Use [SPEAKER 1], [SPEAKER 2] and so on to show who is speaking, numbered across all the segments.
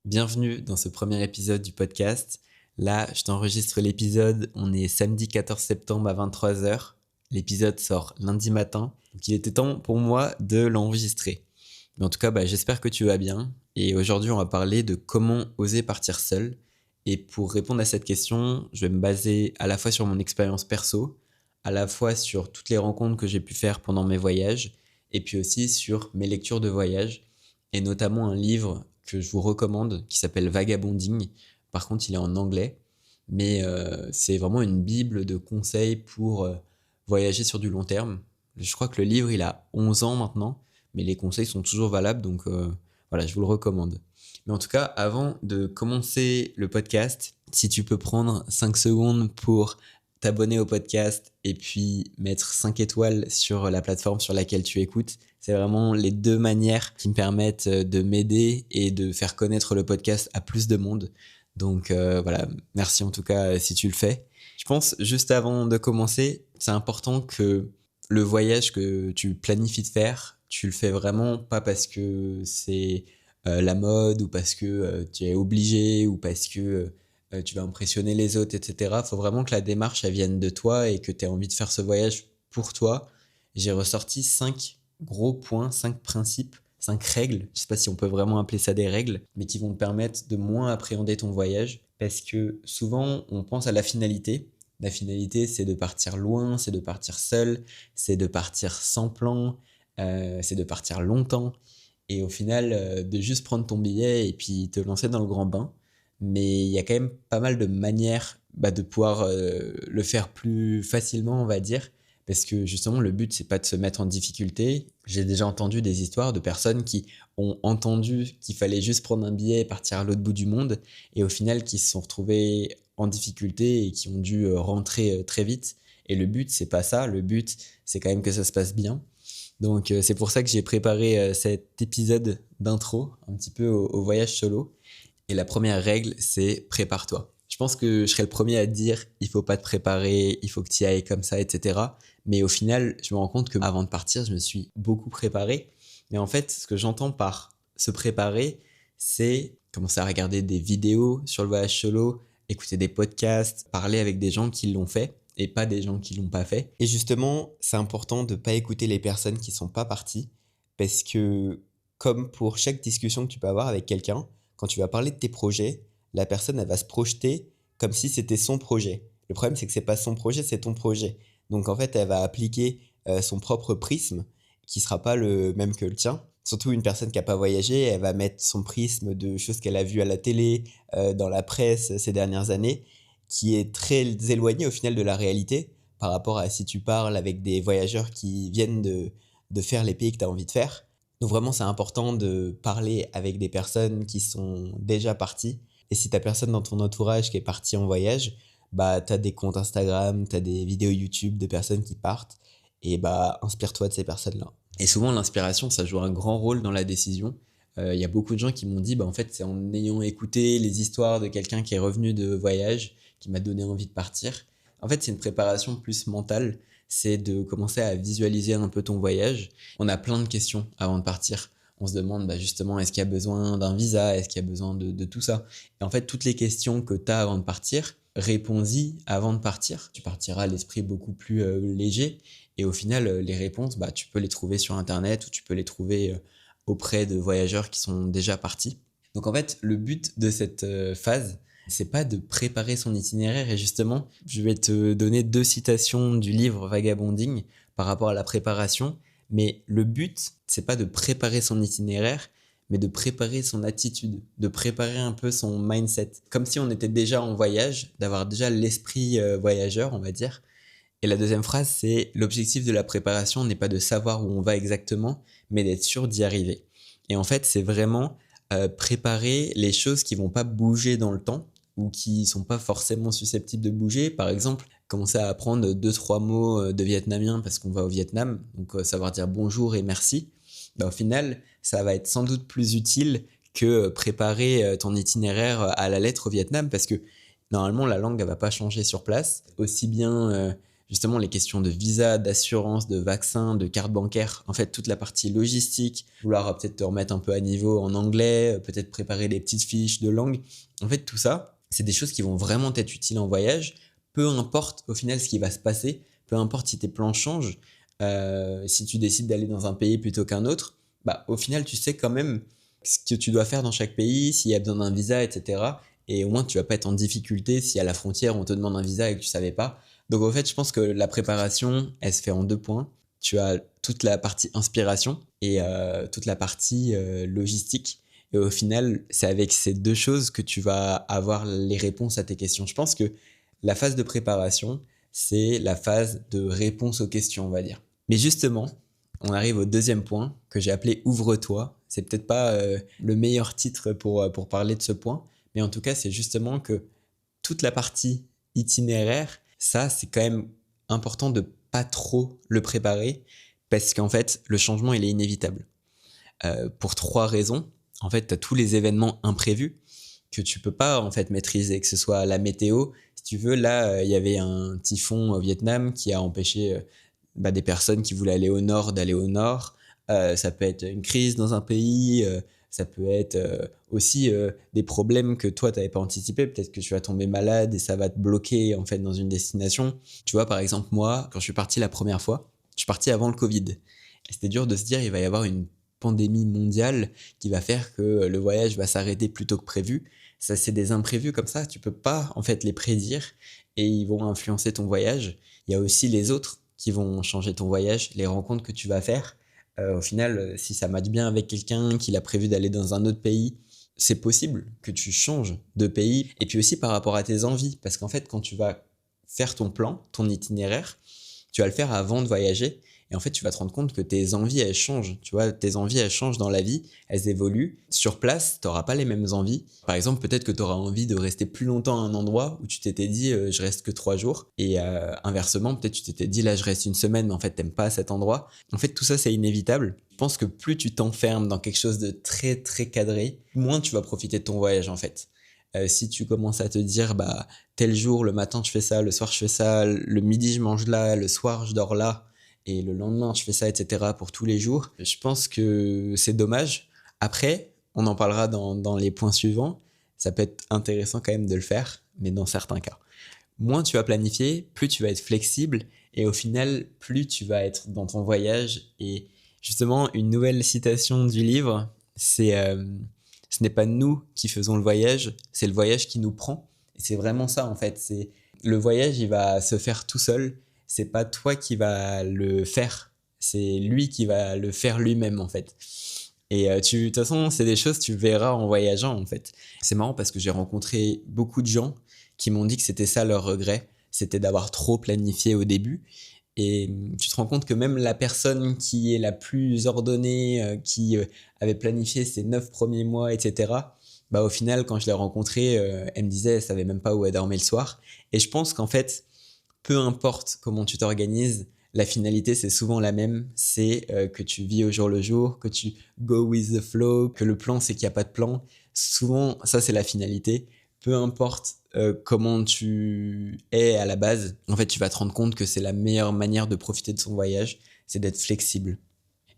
[SPEAKER 1] Bienvenue dans ce premier épisode du podcast. Là, je t'enregistre l'épisode, on est samedi 14 septembre à 23h. L'épisode sort lundi matin, donc il était temps pour moi de l'enregistrer. Mais en tout cas, j'espère que tu vas bien. Et aujourd'hui, on va parler de comment oser partir seul. Et pour répondre à cette question, je vais me baser à la fois sur mon expérience perso, à la fois sur toutes les rencontres que j'ai pu faire pendant mes voyages, et puis aussi sur mes lectures de voyage, et notamment un livre que je vous recommande qui s'appelle Vagabonding. Par contre, il est en anglais, mais c'est vraiment une bible de conseils pour voyager sur du long terme. Je crois que le livre, il a 11 ans maintenant, mais les conseils sont toujours valables, donc voilà, je vous le recommande. Mais en tout cas, avant de commencer le podcast, si tu peux prendre 5 secondes pour t'abonner au podcast et puis mettre 5 étoiles sur la plateforme sur laquelle tu écoutes, c'est vraiment les deux manières qui me permettent de m'aider et de faire connaître le podcast à plus de monde. Donc voilà, merci en tout cas si tu le fais. Je pense, juste avant de commencer, c'est important que le voyage que tu planifies de faire, tu le fais vraiment pas parce que c'est la mode ou parce que tu es obligé ou parce que tu vas impressionner les autres, etc. Il faut vraiment que la démarche elle vienne de toi et que tu aies envie de faire ce voyage pour toi. J'ai ressorti 5 gros points, 5 principes, 5 règles, je sais pas si on peut vraiment appeler ça des règles, mais qui vont te permettre de moins appréhender ton voyage, parce que souvent on pense à la finalité. La finalité, c'est de partir loin, c'est de partir seul, c'est de partir sans plan, c'est de partir longtemps, et au final, de juste prendre ton billet et puis te lancer dans le grand bain. Mais il y a quand même pas mal de manières de pouvoir le faire plus facilement, on va dire, parce que justement, le but, c'est pas de se mettre en difficulté. J'ai déjà entendu des histoires de personnes qui ont entendu qu'il fallait juste prendre un billet et partir à l'autre bout du monde, et au final, qui se sont retrouvés en difficulté et qui ont dû rentrer très vite. Et le but, c'est pas ça. Le but, c'est quand même que ça se passe bien. Donc, c'est pour ça que j'ai préparé cet épisode d'intro, un petit peu au voyage solo. Et la première règle, c'est prépare-toi. Je pense que je serais le premier à te dire, il faut pas te préparer, il faut que tu y ailles comme ça, etc. Mais au final, je me rends compte que avant de partir, je me suis beaucoup préparé. Mais en fait, ce que j'entends par se préparer, c'est commencer à regarder des vidéos sur le voyage solo, écouter des podcasts, parler avec des gens qui l'ont fait et pas des gens qui l'ont pas fait. Et justement, c'est important de pas écouter les personnes qui sont pas parties, parce que comme pour chaque discussion que tu peux avoir avec quelqu'un, quand tu vas parler de tes projets, la personne, elle va se projeter comme si c'était son projet. Le problème, c'est que c'est pas son projet, c'est ton projet. Donc, en fait, elle va appliquer son propre prisme qui sera pas le même que le tien. Surtout une personne qui a pas voyagé, elle va mettre son prisme de choses qu'elle a vues à la télé, dans la presse ces dernières années, qui est très éloigné au final de la réalité par rapport à si tu parles avec des voyageurs qui viennent de faire les pays que tu as envie de faire. Donc vraiment, c'est important de parler avec des personnes qui sont déjà parties. Et si t'as personne dans ton entourage qui est parti en voyage, t'as des comptes Instagram, t'as des vidéos YouTube de personnes qui partent. Et inspire-toi de ces personnes-là. Et souvent, l'inspiration, ça joue un grand rôle dans la décision. Il y a beaucoup de gens qui m'ont dit, en fait, c'est en ayant écouté les histoires de quelqu'un qui est revenu de voyage qui m'a donné envie de partir. En fait, c'est une préparation plus mentale. C'est de commencer à visualiser un peu ton voyage. On a plein de questions avant de partir. On se demande justement, est-ce qu'il y a besoin d'un visa? Est-ce qu'il y a besoin de tout ça? Et en fait, toutes les questions que tu as avant de partir, réponds-y avant de partir. Tu partiras à l'esprit beaucoup plus léger. Et au final, les réponses, tu peux les trouver sur Internet ou tu peux les trouver auprès de voyageurs qui sont déjà partis. Donc en fait, le but de cette phase, c'est pas de préparer son itinéraire. Et justement, je vais te donner 2 citations du livre Vagabonding par rapport à la préparation. Mais le but, c'est pas de préparer son itinéraire, mais de préparer son attitude, de préparer un peu son mindset. Comme si on était déjà en voyage, d'avoir déjà l'esprit voyageur, on va dire. Et la deuxième phrase, c'est l'objectif de la préparation n'est pas de savoir où on va exactement, mais d'être sûr d'y arriver. Et en fait, c'est vraiment préparer les choses qui vont pas bouger dans le temps ou qui sont pas forcément susceptibles de bouger. Par exemple, commencer à apprendre 2-3 mots de vietnamien parce qu'on va au Vietnam, donc savoir dire bonjour et merci. Au final, ça va être sans doute plus utile que préparer ton itinéraire à la lettre au Vietnam, parce que normalement la langue elle va pas changer sur place, aussi bien justement les questions de visa, d'assurance, de vaccin, de carte bancaire, en fait toute la partie logistique, vouloir peut-être te remettre un peu à niveau en anglais, peut-être préparer des petites fiches de langue. En fait tout ça, c'est des choses qui vont vraiment t'être utiles en voyage, peu importe au final ce qui va se passer, peu importe si tes plans changent, si tu décides d'aller dans un pays plutôt qu'un autre, bah, au final tu sais quand même ce que tu dois faire dans chaque pays, s'il y a besoin d'un visa, etc. Et au moins, tu vas pas être en difficulté si à la frontière, on te demande un visa et que tu savais pas. Donc, en fait, je pense que la préparation, elle se fait en 2 points. Tu as toute la partie inspiration et toute la partie logistique. Et au final, c'est avec ces 2 choses que tu vas avoir les réponses à tes questions. Je pense que la phase de préparation, c'est la phase de réponse aux questions, on va dire. Mais justement, on arrive au 2e point que j'ai appelé Ouvre-toi. C'est peut-être pas le meilleur titre pour parler de ce point, mais en tout cas, c'est justement que toute la partie itinéraire, ça, c'est quand même important de pas trop le préparer parce qu'en fait, le changement, il est inévitable. Pour 3 raisons. En fait, tu as tous les événements imprévus que tu peux pas en fait maîtriser, que ce soit la météo. Si tu veux, là, il y avait un typhon au Vietnam qui a empêché des personnes qui voulaient aller au nord d'aller au nord. Ça peut être une crise dans un pays, ça peut être aussi des problèmes que toi, tu n'avais pas anticipé. Peut-être que tu vas tomber malade et ça va te bloquer en fait dans une destination. Tu vois, par exemple, moi, quand je suis parti la première fois, je suis parti avant le Covid. Et c'était dur de se dire, il va y avoir une pandémie mondiale qui va faire que le voyage va s'arrêter plus tôt que prévu. Ça, c'est des imprévus comme ça, tu peux pas en fait les prédire et ils vont influencer ton voyage. Il y a aussi les autres qui vont changer ton voyage, les rencontres que tu vas faire. Au final, si ça matche bien avec quelqu'un, qu'il a prévu d'aller dans un autre pays, c'est possible que tu changes de pays. Et puis aussi par rapport à tes envies, parce qu'en fait, quand tu vas faire ton plan, ton itinéraire, tu vas le faire avant de voyager. Et en fait, tu vas te rendre compte que tes envies, elles changent. Tu vois, tes envies, elles changent dans la vie, elles évoluent. Sur place, tu n'auras pas les mêmes envies. Par exemple, peut-être que tu auras envie de rester plus longtemps à un endroit où tu t'étais dit, je reste que 3 jours. Et inversement, peut-être tu t'étais dit, là, je reste une semaine, mais en fait, t'aimes pas cet endroit. En fait, tout ça, c'est inévitable. Je pense que plus tu t'enfermes dans quelque chose de très, très cadré, moins tu vas profiter de ton voyage, en fait. Si tu commences à te dire, tel jour, le matin, je fais ça, le soir, je fais ça, le midi, je mange là, le soir, je dors là, et le lendemain, je fais ça, etc. pour tous les jours, je pense que c'est dommage. Après, on en parlera dans les points suivants. Ça peut être intéressant quand même de le faire, mais dans certains cas. Moins tu vas planifier, plus tu vas être flexible, et au final, plus tu vas être dans ton voyage. Et justement, une nouvelle citation du livre, c'est ce n'est pas nous qui faisons le voyage, c'est le voyage qui nous prend. Et c'est vraiment ça en fait. C'est le voyage, il va se faire tout seul. C'est pas toi qui va le faire, c'est lui qui va le faire lui-même en fait. Et de toute façon, c'est des choses que tu verras en voyageant en fait. C'est marrant parce que j'ai rencontré beaucoup de gens qui m'ont dit que c'était ça leur regret, c'était d'avoir trop planifié au début. Et tu te rends compte que même la personne qui est la plus ordonnée, qui avait planifié ses 9 premiers mois, etc., au final, quand je l'ai rencontrée, elle me disait, elle savait même pas où elle dormait le soir. Et je pense qu'en fait, peu importe comment tu t'organises, la finalité, c'est souvent la même. C'est que tu vis au jour le jour, que tu go with the flow, que le plan, c'est qu'il n'y a pas de plan. Souvent, ça, c'est la finalité. Peu importe comment tu es à la base, en fait, tu vas te rendre compte que c'est la meilleure manière de profiter de son voyage, c'est d'être flexible.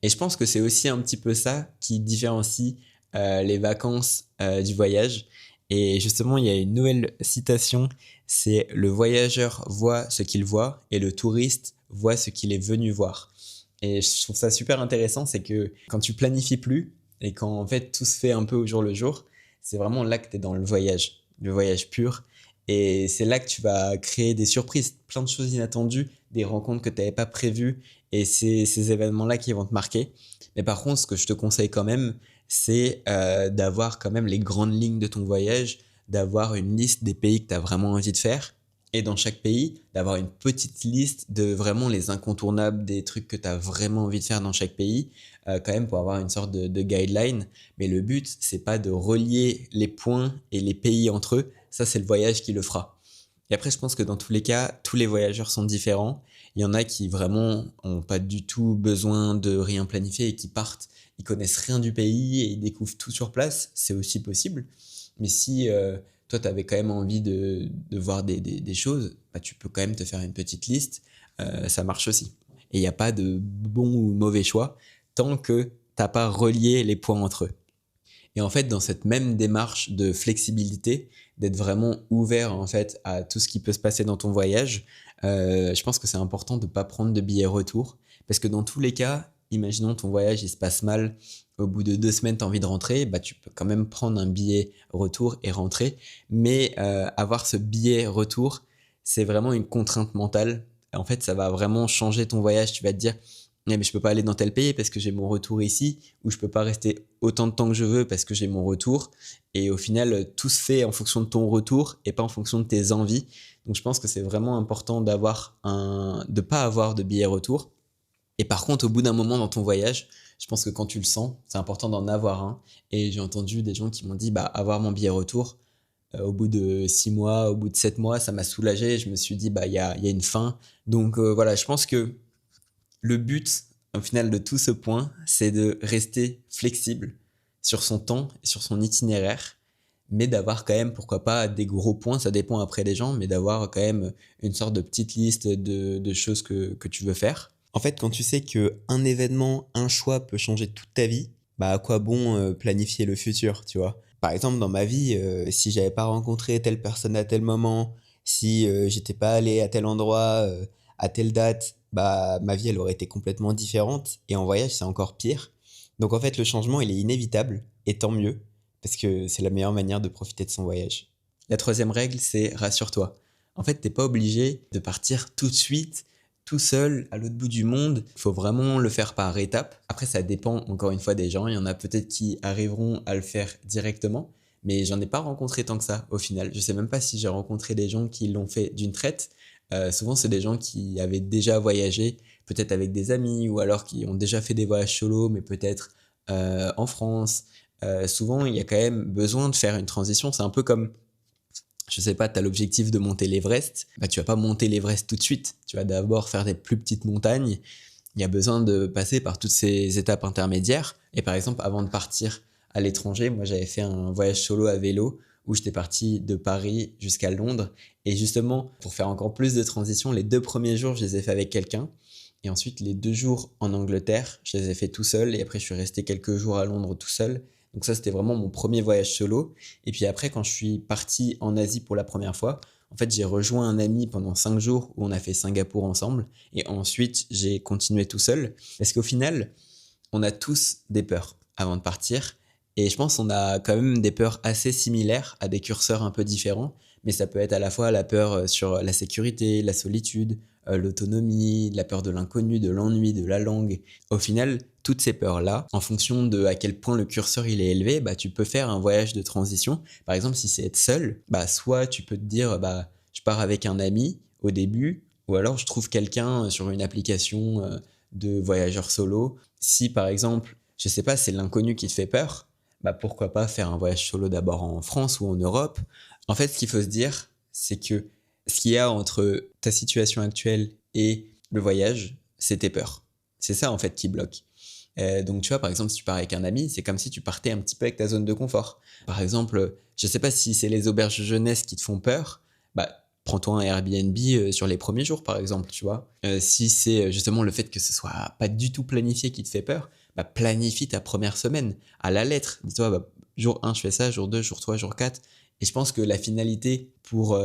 [SPEAKER 1] Et je pense que c'est aussi un petit peu ça qui différencie les vacances du voyage. Et justement, il y a une nouvelle citation, c'est le voyageur voit ce qu'il voit et le touriste voit ce qu'il est venu voir. Et je trouve ça super intéressant, c'est que quand tu planifies plus et quand en fait tout se fait un peu au jour le jour, c'est vraiment là que tu es dans le voyage pur. Et c'est là que tu vas créer des surprises, plein de choses inattendues, des rencontres que tu n'avais pas prévues. Et c'est ces événements-là qui vont te marquer. Mais par contre, ce que je te conseille quand même, c'est d'avoir quand même les grandes lignes de ton voyage, d'avoir une liste des pays que tu as vraiment envie de faire. Et dans chaque pays, d'avoir une petite liste de vraiment les incontournables, des trucs que tu as vraiment envie de faire dans chaque pays, quand même pour avoir une sorte de guideline. Mais le but, c'est pas de relier les points et les pays entre eux. Ça, c'est le voyage qui le fera. Et après, je pense que dans tous les cas, tous les voyageurs sont différents. Il y en a qui vraiment ont pas du tout besoin de rien planifier et qui partent, ils connaissent rien du pays et ils découvrent tout sur place. C'est aussi possible. Mais si toi, tu avais quand même envie de voir des choses, bah, tu peux quand même te faire une petite liste. Ça marche aussi. Et il n'y a pas de bon ou mauvais choix tant que tu n'as pas relié les points entre eux. Et en fait, dans cette même démarche de flexibilité, d'être vraiment ouvert en fait à tout ce qui peut se passer dans ton voyage, je pense que c'est important de ne pas prendre de billets retour. Parce que dans tous les cas, imaginons ton voyage, il se passe mal, au bout de 2 semaines, tu as envie de rentrer, bah, tu peux quand même prendre un billet retour et rentrer. Mais avoir ce billet retour, c'est vraiment une contrainte mentale. En fait, ça va vraiment changer ton voyage. Tu vas te dire, mais je peux pas aller dans tel pays parce que j'ai mon retour ici, ou je peux pas rester autant de temps que je veux parce que j'ai mon retour. Et au final, tout se fait en fonction de ton retour et pas en fonction de tes envies. Donc je pense que c'est vraiment important de pas avoir de billet retour. Et par contre, au bout d'un moment dans ton voyage, je pense que quand tu le sens, c'est important d'en avoir un. Et j'ai entendu des gens qui m'ont dit, bah, avoir mon billet retour, au bout de 6 mois, au bout de 7 mois, ça m'a soulagé. Je me suis dit, bah, il y a une fin. Donc voilà, je pense que le but, au final, de tout ce point, c'est de rester flexible sur son temps et sur son itinéraire, mais d'avoir quand même, pourquoi pas, des gros points, ça dépend après des gens, mais d'avoir quand même une sorte de petite liste de choses que tu veux faire.
[SPEAKER 2] En fait, quand tu sais qu'un événement, un choix peut changer toute ta vie, bah à quoi bon planifier le futur, tu vois? Par exemple, dans ma vie, si j'avais pas rencontré telle personne à tel moment, si j'étais pas allé à tel endroit à telle date, bah ma vie elle aurait été complètement différente. Et en voyage, c'est encore pire. Donc en fait, le changement, il est inévitable, et tant mieux, parce que c'est la meilleure manière de profiter de son voyage.
[SPEAKER 1] La troisième règle, c'est rassure-toi. En fait, t'es pas obligé de partir tout de suite, tout seul, à l'autre bout du monde. Il faut vraiment le faire par étapes. Après, ça dépend encore une fois des gens. Il y en a peut-être qui arriveront à le faire directement, mais j'en ai pas rencontré tant que ça au final. Je sais même pas si j'ai rencontré des gens qui l'ont fait d'une traite. Souvent, c'est des gens qui avaient déjà voyagé, peut-être avec des amis, ou alors qui ont déjà fait des voyages solo, mais peut-être en France. Souvent, il y a quand même besoin de faire une transition. C'est un peu comme, je sais pas, tu as l'objectif de monter l'Everest, bah, tu vas pas monter l'Everest tout de suite. Tu vas d'abord faire des plus petites montagnes. Il y a besoin de passer par toutes ces étapes intermédiaires. Et par exemple, avant de partir à l'étranger, moi j'avais fait un voyage solo à vélo où j'étais parti de Paris jusqu'à Londres. Et justement, pour faire encore plus de transition, les 2 premiers jours, je les ai fait avec quelqu'un. Et ensuite, les 2 jours en Angleterre, je les ai fait tout seul. Et après, je suis resté quelques jours à Londres tout seul. Donc ça, c'était vraiment mon premier voyage solo. Et puis après, quand je suis parti en Asie pour la première fois, en fait, j'ai rejoint un ami pendant 5 jours où on a fait Singapour ensemble. Et ensuite, j'ai continué tout seul. Parce qu'au final, on a tous des peurs avant de partir. Et je pense qu'on a quand même des peurs assez similaires à des curseurs un peu différents. Mais ça peut être à la fois la peur sur la sécurité, la solitude, l'autonomie, la peur de l'inconnu, de l'ennui, de la langue. Au final, toutes ces peurs-là, en fonction de à quel point le curseur il est élevé, bah, tu peux faire un voyage de transition. Par exemple, si c'est être seul, bah, soit tu peux te dire, bah, je pars avec un ami au début, ou alors je trouve quelqu'un sur une application de voyageurs solo. Si par exemple, je sais pas, c'est l'inconnu qui te fait peur, bah pourquoi pas faire un voyage solo d'abord en France ou en Europe. En fait, ce qu'il faut se dire, c'est que ce qu'il y a entre ta situation actuelle et le voyage, c'est tes peurs. C'est ça en fait qui bloque. Donc tu vois, par exemple, si tu pars avec un ami, c'est comme si tu partais un petit peu avec ta zone de confort. Par exemple, je sais pas si c'est les auberges de jeunesse qui te font peur, bah prends-toi un Airbnb sur les premiers jours, par exemple, tu vois. Si c'est justement le fait que ce soit pas du tout planifié qui te fait peur, bah planifie ta première semaine à la lettre. Dis-toi, bah, jour 1, je fais ça, jour 2, jour 3, jour 4. Et je pense que la finalité pour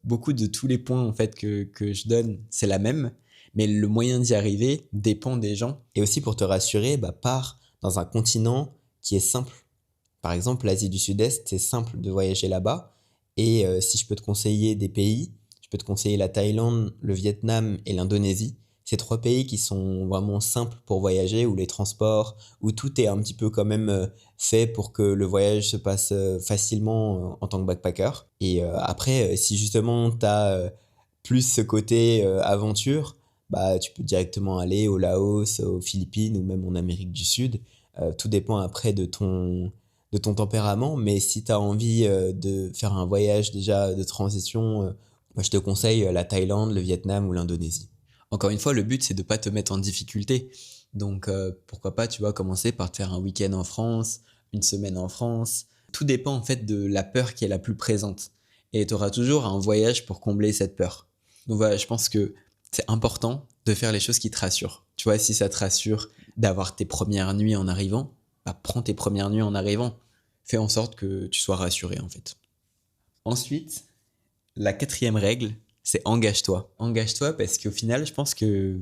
[SPEAKER 1] beaucoup de tous les points en fait que je donne, c'est la même. Mais le moyen d'y arriver dépend des gens.
[SPEAKER 2] Et aussi pour te rassurer, bah, pars dans un continent qui est simple. Par exemple, l'Asie du Sud-Est, c'est simple de voyager là-bas. Et si je peux te conseiller des pays, je peux te conseiller la Thaïlande, le Vietnam et l'Indonésie. C'est 3 pays qui sont vraiment simples pour voyager, où les transports, où tout est un petit peu quand même fait pour que le voyage se passe facilement en tant que backpacker. Et après, si justement tu as plus ce côté aventure, bah, tu peux directement aller au Laos, aux Philippines ou même en Amérique du Sud. Tout dépend après de ton tempérament, mais si tu as envie de faire un voyage déjà de transition, moi, je te conseille la Thaïlande, le Vietnam ou l'Indonésie.
[SPEAKER 1] Encore une fois, le but, c'est de pas te mettre en difficulté. Donc, pourquoi pas, tu vois, commencer par te faire un week-end en France, une semaine en France, tout dépend en fait de la peur qui est la plus présente. Et tu auras toujours un voyage pour combler cette peur. Donc voilà, je pense que c'est important de faire les choses qui te rassurent. Tu vois, si ça te rassure d'avoir tes premières nuits en arrivant, bah prends tes premières nuits en arrivant. Fais en sorte que tu sois rassuré en fait. Ensuite, la quatrième règle, c'est engage-toi. Engage-toi parce qu'au final, je pense que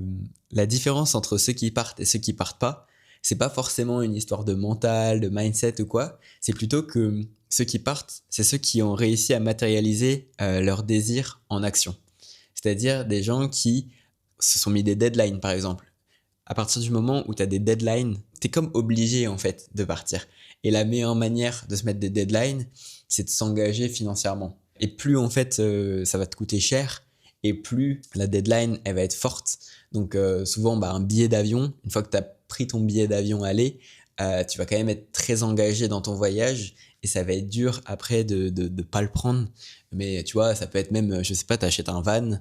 [SPEAKER 1] la différence entre ceux qui partent et ceux qui partent pas, c'est pas forcément une histoire de mental, de mindset ou quoi. C'est plutôt que ceux qui partent, c'est ceux qui ont réussi à matérialiser leur désir en action. C'est-à-dire des gens qui se sont mis des deadlines, par exemple. À partir du moment où tu as des deadlines, tu es comme obligé en fait de partir. Et la meilleure manière de se mettre des deadlines, c'est de s'engager financièrement. Et plus en fait ça va te coûter cher, et plus la deadline elle va être forte. Donc souvent un billet d'avion, une fois que tu as pris ton billet d'avion aller, tu vas quand même être très engagé dans ton voyage, et ça va être dur après de pas le prendre. Mais tu vois, ça peut être même, je sais pas, t'achètes un van,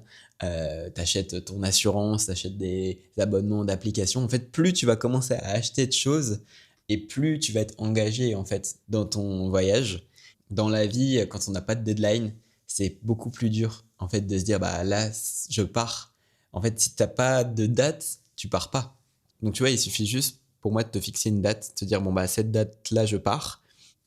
[SPEAKER 1] t'achètes ton assurance, t'achètes des abonnements d'applications. En fait, plus tu vas commencer à acheter de choses, et plus tu vas être engagé en fait dans ton voyage. Dans la vie, quand on n'a pas de deadline, c'est beaucoup plus dur en fait de se dire bah là je pars. En fait, si t'as pas de date, tu pars pas. Donc tu vois, il suffit juste pour moi de te fixer une date, de te dire bon bah cette date là je pars.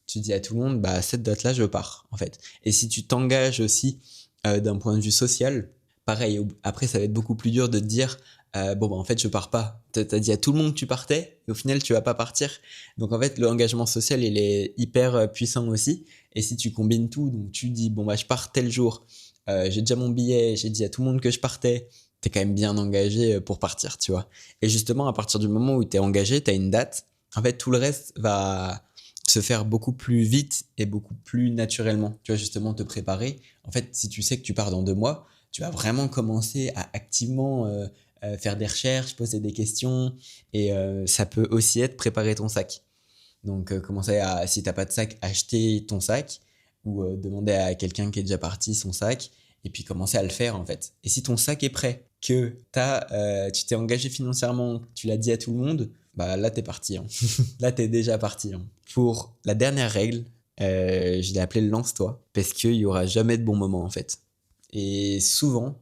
[SPEAKER 1] Tu dis à tout le monde bah cette date là je pars en fait. Et si tu t'engages aussi d'un point de vue social, pareil, après ça va être beaucoup plus dur de te dire bon bah en fait je pars pas. T'as dit à tout le monde que tu partais et au final tu vas pas partir. Donc en fait l'engagement social il est hyper puissant aussi. Et si tu combines tout, donc tu dis bon bah je pars tel jour, j'ai déjà mon billet, j'ai dit à tout le monde que je partais, t'es quand même bien engagé pour partir, tu vois. Et justement à partir du moment où t'es engagé, t'as une date, en fait tout le reste va se faire beaucoup plus vite et beaucoup plus naturellement. Tu vois, justement te préparer. En fait, si tu sais que tu pars dans 2 mois, tu vas vraiment commencer à activement faire des recherches, poser des questions, et ça peut aussi être préparer ton sac. Donc commencer à, si t'as pas de sac, acheter ton sac, ou demander à quelqu'un qui est déjà parti son sac, et puis commencer à le faire en fait. Et si ton sac est prêt, que tu t'es engagé financièrement, tu l'as dit à tout le monde, bah là t'es parti, hein. Là t'es déjà parti, hein. Pour la dernière règle, je l'ai appelée lance-toi, parce qu'il y aura jamais de bon moment en fait. Et souvent,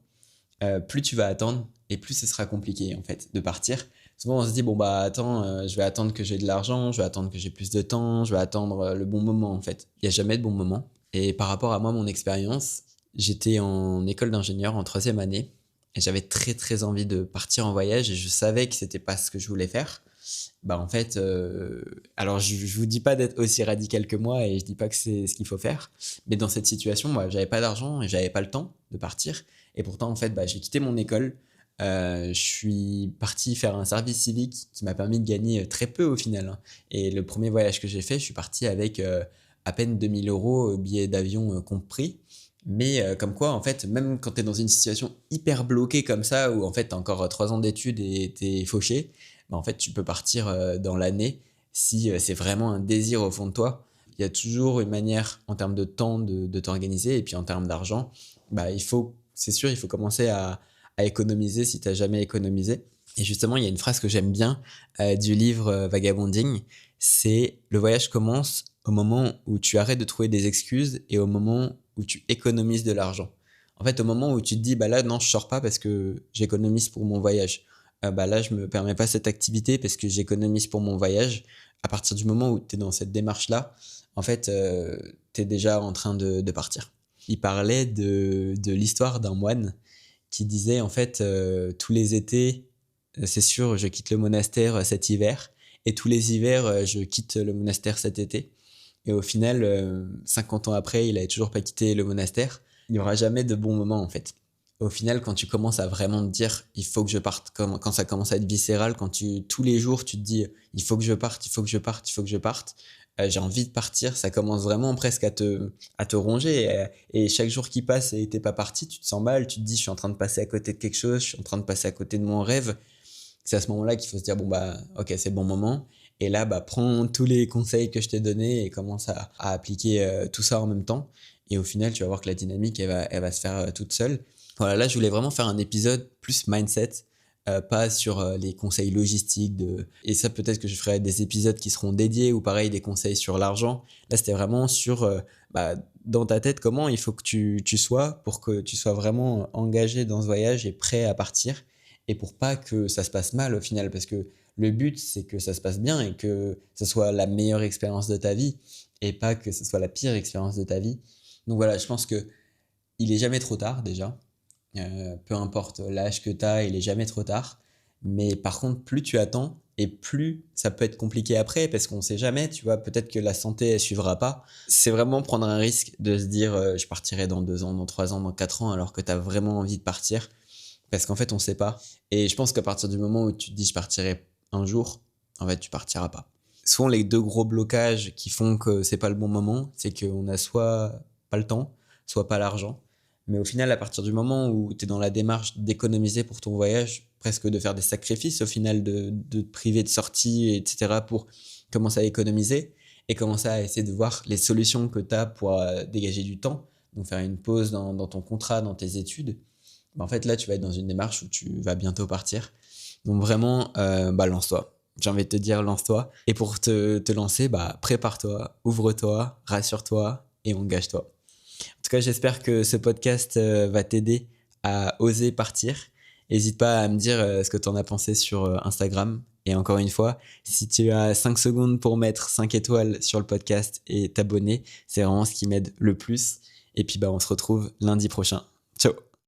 [SPEAKER 1] plus tu vas attendre, et plus ce sera compliqué en fait de partir. Souvent on se dit bon bah attends, je vais attendre que j'ai de l'argent, je vais attendre que j'ai plus de temps, je vais attendre le bon moment en fait. Il n'y a jamais de bon moment. Et par rapport à moi, mon expérience, j'étais en école d'ingénieur en 3e année, et j'avais très très envie de partir en voyage, et je savais que c'était pas ce que je voulais faire. Bah en fait, alors je vous dis pas d'être aussi radical que moi, et je dis pas que c'est ce qu'il faut faire, mais dans cette situation, moi j'avais pas d'argent et j'avais pas le temps de partir, et pourtant en fait j'ai quitté mon école, je suis parti faire un service civique qui m'a permis de gagner très peu au final, hein. Et le premier voyage que j'ai fait, je suis parti avec à peine 2000 € billets d'avion compris. Mais comme quoi, en fait, même quand tu es dans une situation hyper bloquée comme ça, où en fait tu as encore 3 ans d'études et tu es fauché, bah, en fait, tu peux partir dans l'année si c'est vraiment un désir au fond de toi. Il y a toujours une manière en termes de temps de t'organiser, et puis en termes d'argent, bah, c'est sûr, il faut commencer à économiser si tu n'as jamais économisé. Et justement, il y a une phrase que j'aime bien du livre Vagabonding, c'est le voyage commence au moment où tu arrêtes de trouver des excuses et au moment où tu économises de l'argent. En fait, au moment où tu te dis, bah là, non, je sors pas parce que j'économise pour mon voyage. Bah là, je me permets pas cette activité parce que j'économise pour mon voyage. À partir du moment où tu es dans cette démarche-là, en fait, tu es déjà en train de partir. Il parlait de l'histoire d'un moine qui disait, en fait, tous les étés, c'est sûr, je quitte le monastère cet hiver, et tous les hivers, je quitte le monastère cet été. Et au final, 50 ans après, il n'avait toujours pas quitté le monastère. Il n'y aura jamais de bon moment, en fait. Au final, quand tu commences à vraiment te dire il faut que je parte, quand ça commence à être viscéral, quand tous les jours tu te dis il faut que je parte, il faut que je parte, il faut que je parte, j'ai envie de partir, ça commence vraiment presque à te ronger. Et chaque jour qui passe et t'es pas parti, tu te sens mal, tu te dis je suis en train de passer à côté de quelque chose, je suis en train de passer à côté de mon rêve. C'est à ce moment-là qu'il faut se dire bon bah ok, c'est le bon moment. Et là, bah prends tous les conseils que je t'ai donnés et commence à appliquer tout ça en même temps. Et au final, tu vas voir que la dynamique, elle va se faire toute seule. Voilà, là, je voulais vraiment faire un épisode plus mindset, pas sur les conseils logistiques. Et ça, peut-être que je ferai des épisodes qui seront dédiés ou pareil, des conseils sur l'argent. Là, c'était vraiment sur, dans ta tête, comment il faut que tu sois pour que tu sois vraiment engagé dans ce voyage et prêt à partir. Et pour pas que ça se passe mal au final. Parce que le but, c'est que ça se passe bien et que ce soit la meilleure expérience de ta vie et pas que ce soit la pire expérience de ta vie. Donc voilà, je pense que il est jamais trop tard déjà. Peu importe l'âge que tu as, il est jamais trop tard. Mais par contre, plus tu attends et plus ça peut être compliqué après parce qu'on sait jamais, tu vois, peut-être que la santé elle suivra pas. C'est vraiment prendre un risque de se dire je partirai dans 2 ans, dans 3 ans, dans 4 ans alors que tu as vraiment envie de partir parce qu'en fait on sait pas. Et je pense qu'à partir du moment où tu te dis je partirai un jour, en fait tu partiras pas. Souvent les 2 gros blocages qui font que c'est pas le bon moment, c'est qu'on a soit pas le temps, soit pas l'argent. Mais au final, à partir du moment où tu es dans la démarche d'économiser pour ton voyage, presque de faire des sacrifices au final, de te priver de sorties, etc., pour commencer à économiser et commencer à essayer de voir les solutions que tu as pour dégager du temps, donc faire une pause dans ton contrat, dans tes études, en fait, là, tu vas être dans une démarche où tu vas bientôt partir. Donc vraiment, lance-toi. J'ai envie de te dire, lance-toi. Et pour te lancer, prépare-toi, ouvre-toi, rassure-toi et engage-toi. En tout cas, j'espère que ce podcast va t'aider à oser partir. N'hésite pas à me dire ce que tu en as pensé sur Instagram. Et encore une fois, si tu as 5 secondes pour mettre 5 étoiles sur le podcast et t'abonner, c'est vraiment ce qui m'aide le plus. Et puis, on se retrouve lundi prochain. Ciao!